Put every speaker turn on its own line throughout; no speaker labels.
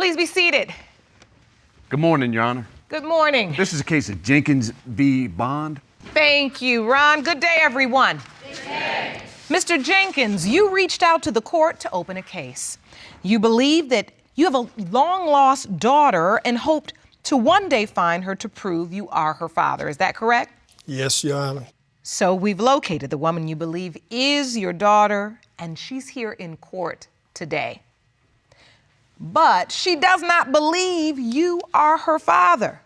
Please be seated.
Good morning, Your Honor.
Good morning.
This is a case of Jenkins v. Bond.
Thank you, Ron. Good day, everyone. Good day. Mr. Jenkins, you reached out to the court to open a case. You believe that you have a long-lost daughter and hoped to one day find her to prove you are her father. Is that correct?
Yes, Your Honor.
So we've located the woman you believe is your daughter, and she's here in court today. But she does not believe you are her father.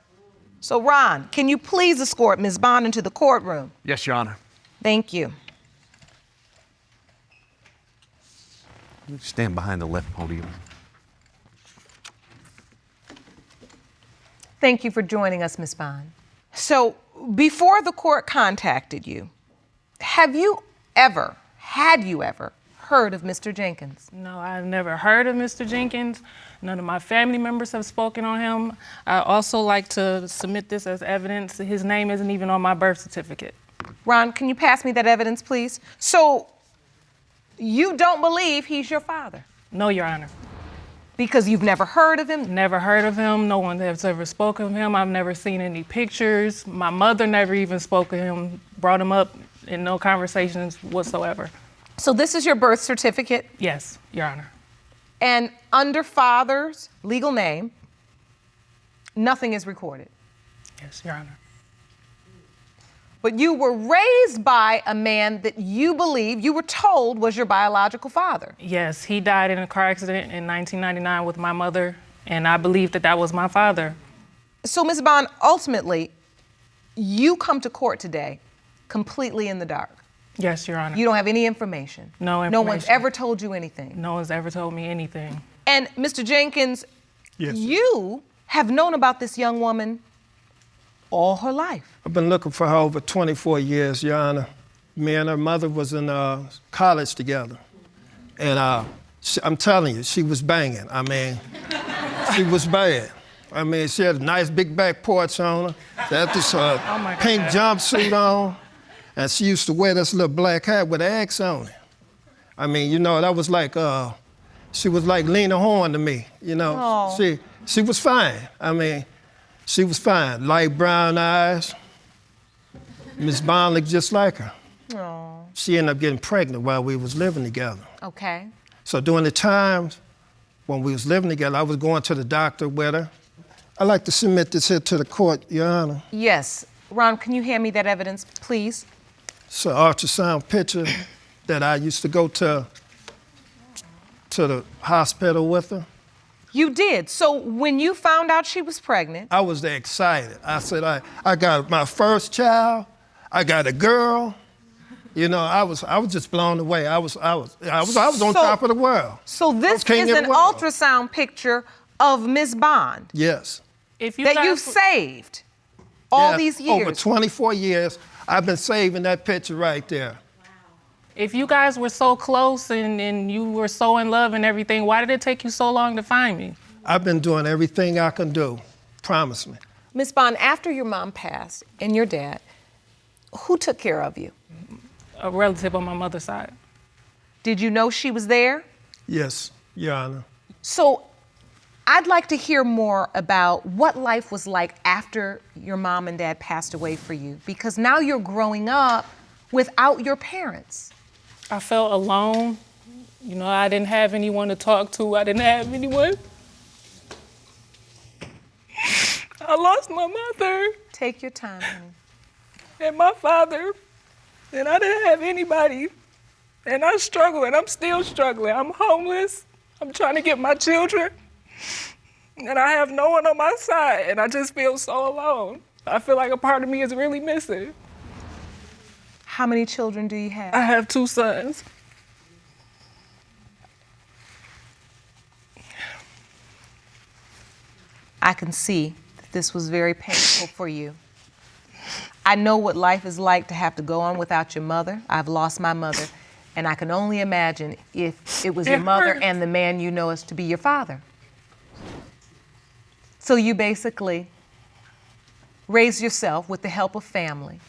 So, Ron, can you please escort Ms. Bond into the courtroom?
Yes, Your Honor.
Thank you.
Stand behind the left podium.
Thank you for joining us, Ms. Bond. So, before the court contacted you, had you ever heard of Mr. Jenkins?
No, I've never heard of Mr. Jenkins. None of my family members have spoken on him. I also like to submit this as evidence. His name isn't even on my birth certificate.
Ron, can you pass me that evidence, please? So, you don't believe he's your father?
No, Your Honor.
Because you've never heard of him?
Never heard of him. No one has ever spoken of him. I've never seen any pictures. My mother never even spoke of him, brought him up in no conversations whatsoever.
So this is your birth certificate?
Yes, Your Honor.
And under father's legal name, nothing is recorded?
Yes, Your Honor.
But you were raised by a man that you believe, you were told was your biological father?
Yes, he died in a car accident in 1999 with my mother, and I believe that that was my father.
So, Ms. Bond, ultimately, you come to court today completely in the dark?
Yes, Your Honor.
You don't have any information?
No information.
No one's ever told you anything?
No one's ever told me anything.
And Mr. Jenkins,
Yes.
You have known about this young woman all her life.
I've been looking for her over 24 years, Your Honor. Me and her mother was in college together. And I'm telling you, she was banging. I mean, she was bad. I mean, she had a nice big back porch on her. She had this pink jumpsuit on. And she used to wear this little black hat with an X on it. I mean, you know, that was like, she was like Lena Horne to me, you know.
Oh.
She was fine. I mean, she was fine. Light brown eyes. Miss Bond looked just like her.
Oh.
She ended up getting pregnant while we was living together.
Okay.
So during the times when we was living together, I was going to the doctor with her. I'd like to submit this here to the court, Your Honor.
Yes. Ron, can you hand me that evidence, please?
It's an ultrasound picture that I used to go to the hospital with her.
You did. So when you found out she was pregnant,
I was excited. I said, I got my first child. I got a girl. You know, I was just blown away. I was on top of the world.
So this is an ultrasound picture of Miss Bond.
Yes.
That you've saved all these years.
Over 24 years, I've been saving that picture right there.
If you guys were so close and you were so in love and everything, why did it take you so long to find me?
I've been doing everything I can do. Promise me.
Miss Bond, after your mom passed and your dad, who took care of you?
A relative on my mother's side.
Did you know she was there?
Yes, Your Honor.
So I'd like to hear more about what life was like after your mom and dad passed away for you, because now you're growing up without your parents.
I felt alone. You know, I didn't have anyone to talk to. I didn't have anyone. I lost my mother.
Take your time, honey.
And my father. And I didn't have anybody. And I struggle, and I'm still struggling. I'm homeless. I'm trying to get my children. And I have no one on my side, and I just feel so alone. I feel like a part of me is really missing.
How many children do you have?
I have 2 sons.
I can see that this was very painful for you. I know what life is like to have to go on without your mother. I've lost my mother, and I can only imagine if it was your mother and the man you know as to be your father. So you basically raised yourself with the help of family.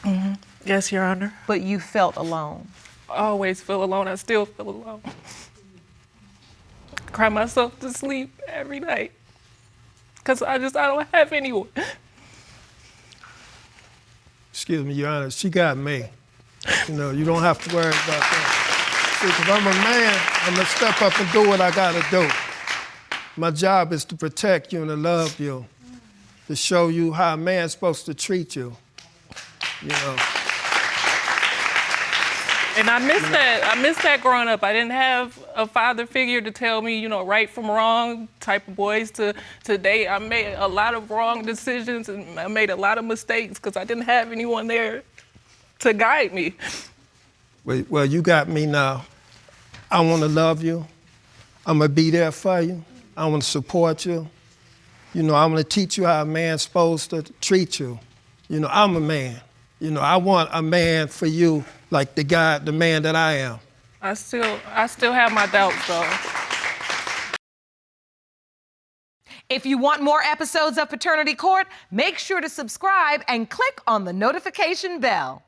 Mm-hmm. Yes, Your Honor.
But you felt alone.
I always feel alone. I still feel alone. cry myself to sleep every night. Because I don't have anyone.
Excuse me, Your Honor, she got me. You know, you don't have to worry about that. See, because I'm a man, I'm gonna step up and do what I gotta do. My job is to protect you and to love you, to show you how a man's supposed to treat you, you know.
And I miss that. I miss that growing up. I didn't have a father figure to tell me, you know, right from wrong type of boys to date. I made a lot of wrong decisions and I made a lot of mistakes because I didn't have anyone there to guide me.
Well, you got me now. I want to love you. I'm going to be there for you. I want to support you. You know, I'm going to teach you how a man's supposed to treat you. You know, I'm a man. You know, I want a man for you like the man that I am.
I still have my doubts, though.
If you want more episodes of Paternity Court, make sure to subscribe and click on the notification bell.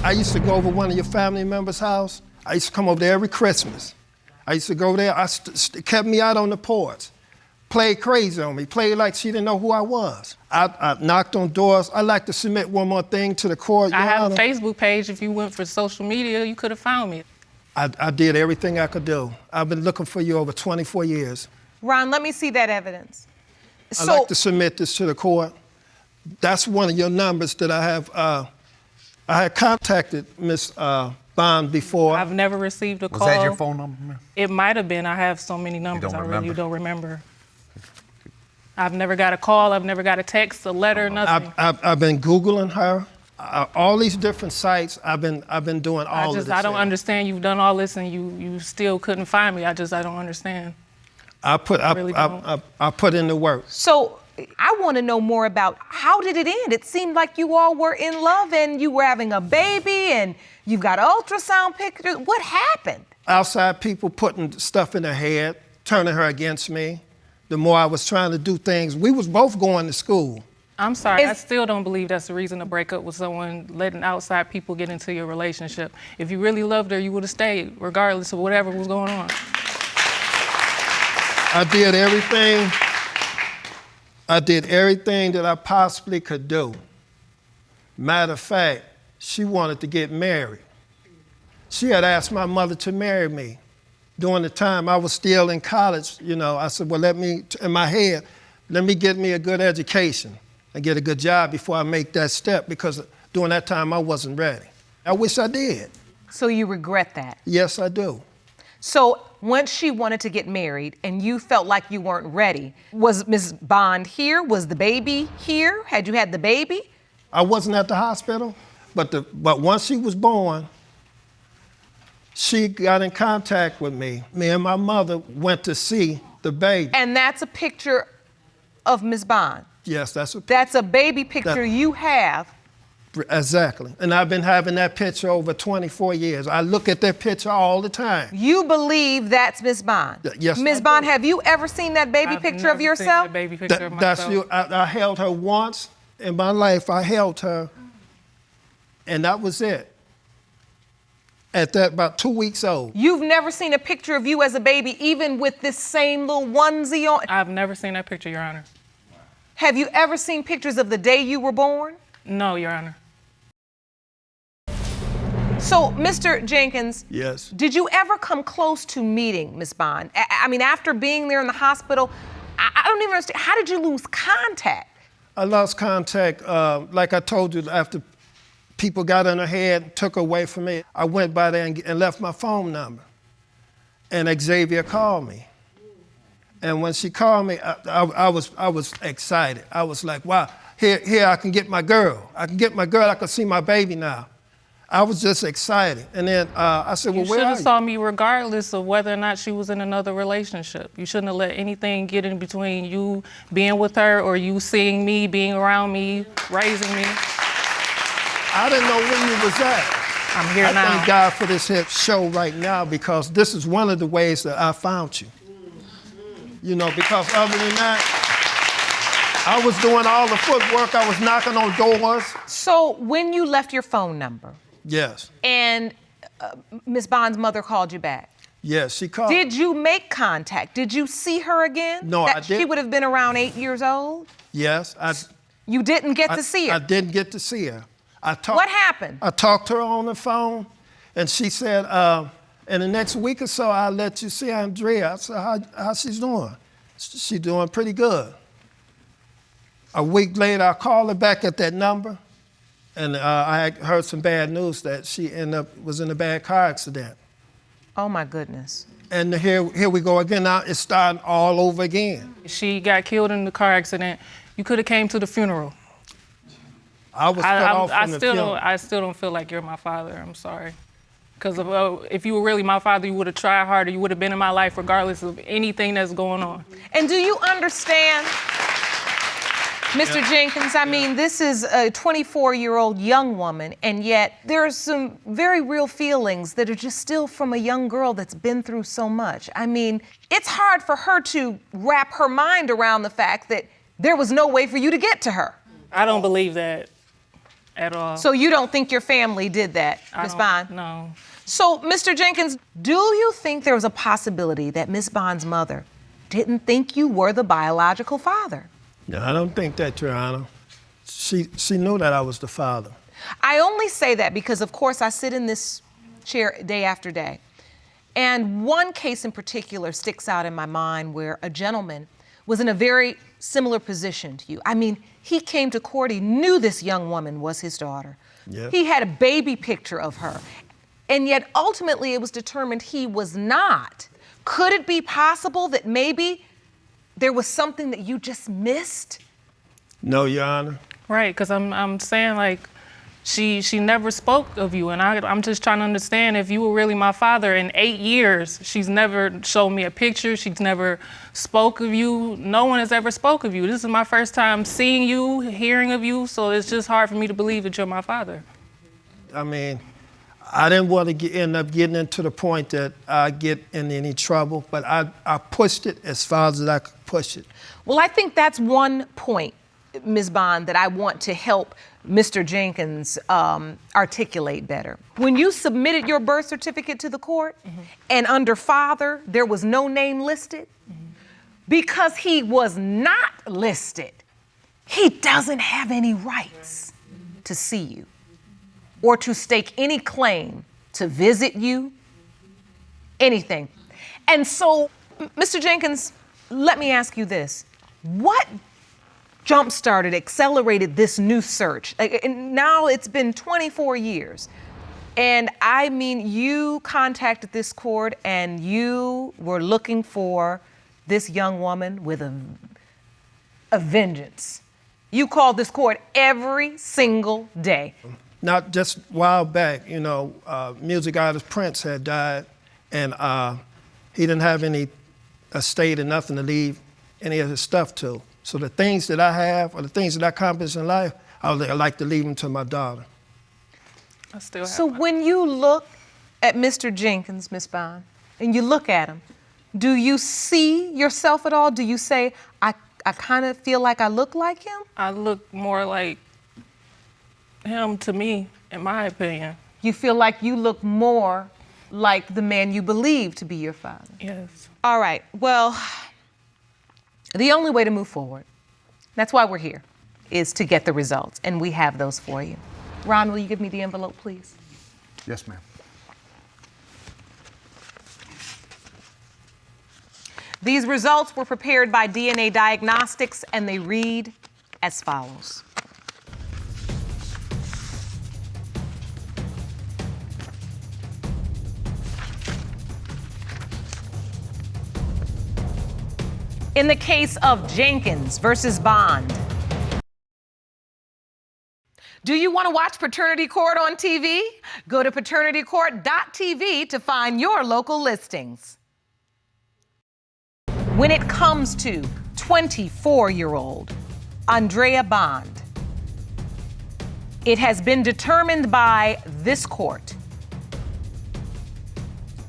I used to go over one of your family members' house. I used to come over there every Christmas. I used to go there. Kept me out on the porch. Played crazy on me. Played like she didn't know who I was. I knocked on doors. I'd like to submit one more thing to the court, Your
I have
Honor.
a Facebook page. If you went for social media, you could have found me.
I did everything I could do. I've been looking for you over 24 years.
Ron, let me see that evidence.
I'd like to submit this to the court. That's one of your numbers that I have. I had contacted Ms. Bond before.
I've never received a call.
Was that your phone number, ma'am?
It might have been. I have so many numbers.
don't
I really
remember?
don't remember. I've never got a call. I've never got a text, a letter, nothing.
I've been Googling her. All these different sites. I've been doing all of this.
I don't understand. You've done all this and you still couldn't find me. I don't understand.
I put in the work.
So I want to know more about how did it end? It seemed like you all were in love and you were having a baby and you've got ultrasound pictures. What happened?
Outside people putting stuff in her head, turning her against me. The more I was trying to do things, we was both going to school.
I'm sorry, I still don't believe that's the reason to break up with someone, letting outside people get into your relationship. If you really loved her, you would have stayed, regardless of whatever was going on.
I did everything that I possibly could do. Matter of fact, she wanted to get married. She had asked my mother to marry me. During the time I was still in college, you know, I said, well, in my head, let me get me a good education and get a good job before I make that step, because during that time I wasn't ready. I wish I did.
So you regret that?
Yes, I do.
So once she wanted to get married and you felt like you weren't ready, was Ms. Bond here? Was the baby here? Had you had the baby?
I wasn't at the hospital, but once she was born, she got in contact with me. Me and my mother went to see the baby.
And that's a picture of Ms. Bond?
Yes, that's
a baby picture you have.
Exactly. And I've been having that picture over 24 years. I look at that picture all the time.
You believe that's Ms. Bond?
Yes.
Ms. Bond, have you ever seen that baby picture of yourself?
Seen the baby picture of myself.
That's you. I held her once in my life. I held her, and that was it. At that, about 2 weeks old.
You've never seen a picture of you as a baby, even with this same little onesie on?
I've never seen that picture, Your Honor.
Have you ever seen pictures of the day you were born?
No, Your Honor.
So, Mr. Jenkins,
Yes.
Did you ever come close to meeting Ms. Bond? I mean, after being there in the hospital, I don't even understand. How did you lose contact?
I lost contact, like I told you, after people got in her head, took her away from me. I went by there and left my phone number. And Xavier called me. And when she called me, I was excited. I was like, wow, here I can get my girl. I can get my girl. I can see my baby now. I was just excited. And then I said, well, where are you?
You should have saw me regardless of whether or not she was in another relationship. You shouldn't have let anything get in between you being with her or you seeing me, being around me, raising me.
I didn't know where you was at.
I'm here now.
I thank God for this hit show right now, because this is one of the ways that I found you. You know, because other than that, I was doing all the footwork. I was knocking on doors.
So when you left your phone number,
Yes.
and Ms. Bond's mother called you back,
Yeah, she called.
Did you make contact? Did you see her again?
No, I
She
didn't.
would have been around 8 years old?
Yes,
You didn't get to see her?
I didn't get to see her.
What happened?
I talked to her on the phone, and she said, in the next week or so, I'll let you see Andrea. I said, how she's doing? She's doing pretty good. A week later, I called her back at that number, and I had heard some bad news that she was in a bad car accident.
Oh my goodness.
And here we go again. Now it's starting all over again.
She got killed in the car accident. You could have came to the funeral.
I was cut off from the funeral.
I still don't feel like you're my father. I'm sorry. Because if you were really my father, you would have tried harder. You would have been in my life regardless of anything that's going on.
And do you understand, Mr. Jenkins, I mean, this is a 24-year-old young woman, and yet there are some very real feelings that are just still from a young girl that's been through so much. I mean, it's hard for her to wrap her mind around the fact that there was no way for you to get to her.
I don't believe that at all.
So you don't think your family did that, Ms. Bond?
No.
So, Mr. Jenkins, do you think there was a possibility that Ms. Bond's mother didn't think you were the biological father?
No, I don't think that, Your Honor. She knew that I was the father.
I only say that because, of course, I sit in this chair day after day. And one case in particular sticks out in my mind where a gentleman was in a very similar position to you. I mean, he came to court, he knew this young woman was his daughter.
Yeah.
He had a baby picture of her. And yet, ultimately, it was determined he was not. Could it be possible that maybe there was something that you just missed?
No, Your Honor.
Right, because I'm saying, like, she never spoke of you, and I'm just trying to understand if you were really my father. In 8 years, she's never shown me a picture. She's never spoke of you. No one has ever spoke of you. This is my first time seeing you, hearing of you, so it's just hard for me to believe that you're my father.
I mean, I didn't want to end up getting into the point that I get in any trouble, but I pushed it as far as I could push it.
Well, I think that's one point, Ms. Bond, that I want to help Mr. Jenkins articulate better. When you submitted your birth certificate to the court, and under father, there was no name listed, because he was not listed, he doesn't have any rights to see you or to stake any claim to visit you, anything. And so, Mr. Jenkins, let me ask you this. What jump-started, accelerated this new search? And now it's been 24 years. And I mean, you contacted this court and you were looking for this young woman with a vengeance. You called this court every single day.
Not just a while back, you know, music artist Prince had died, and he didn't have any estate or nothing to leave any of his stuff to. So the things that I have, or the things that I accomplished in life, I would like to leave them to my daughter.
I still have
So when you look at Mr. Jenkins, Ms. Bond, and you look at him, do you see yourself at all? Do you say, I kind of feel like I look like him?
I look more like him to me, in my opinion.
You feel like you look more like the man you believe to be your father?
Yes.
All right, well, the only way to move forward, that's why we're here, is to get the results, and we have those for you. Ron, will you give me the envelope, please?
Yes, ma'am.
These results were prepared by DNA Diagnostics, and they read as follows. In the case of Jenkins versus Bond, do you want to watch Paternity Court on TV? Go to paternitycourt.tv to find your local listings. When it comes to 24-year-old Andrea Bond, it has been determined by this court,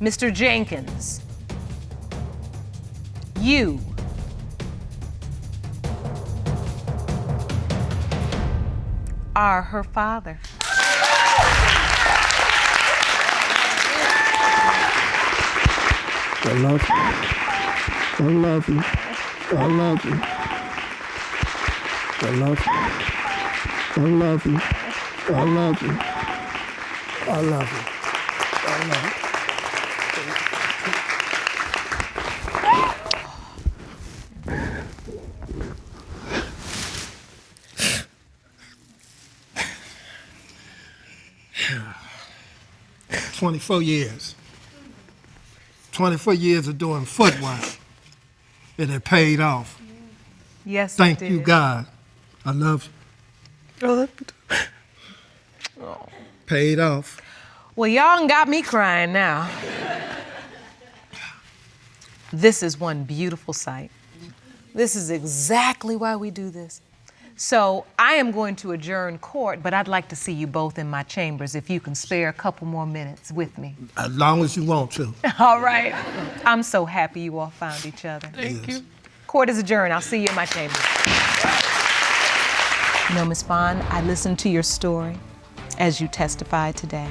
Mr. Jenkins, you are her father.
I love you. I love you. I love you. I love you. I love you. I love you. I love you. I love you. 24 years. 24 years of doing footwork. And it paid off.
Yes, it
Thank
did.
you, God. I love you.
I love you too.
Paid off.
Well, y'all done got me crying now. This is one beautiful sight. This is exactly why we do this. So I am going to adjourn court, but I'd like to see you both in my chambers if you can spare a couple more minutes with me.
As long as you want to.
All right. I'm so happy you all found each other.
Thank you.
Court is adjourned. I'll see you in my chambers. You know, Miss Bond, I listened to your story as you testified today,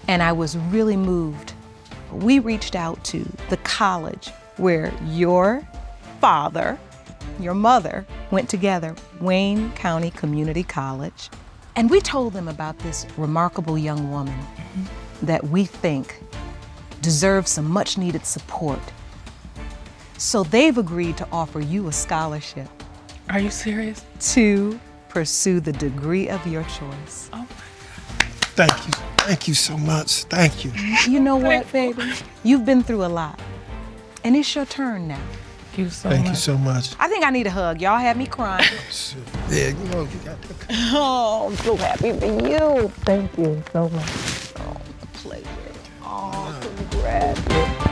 and I was really moved. We reached out to the college where your father, your mother, went together, Wayne County Community College, and we told them about this remarkable young woman that we think deserves some much needed support. So they've agreed to offer you a scholarship
Are you serious?
to pursue the degree of your choice.
Oh my
Thank you. Thank you so much. Thank you.
You know what, baby? You've been through a lot, and it's your turn now.
Thank you so
Thank
much.
you so much.
I think I need a hug. Y'all had me crying.
Yeah, you know, you got to.
Oh, I'm so happy for you. Thank you so much. Oh, a pleasure. Oh, congrats.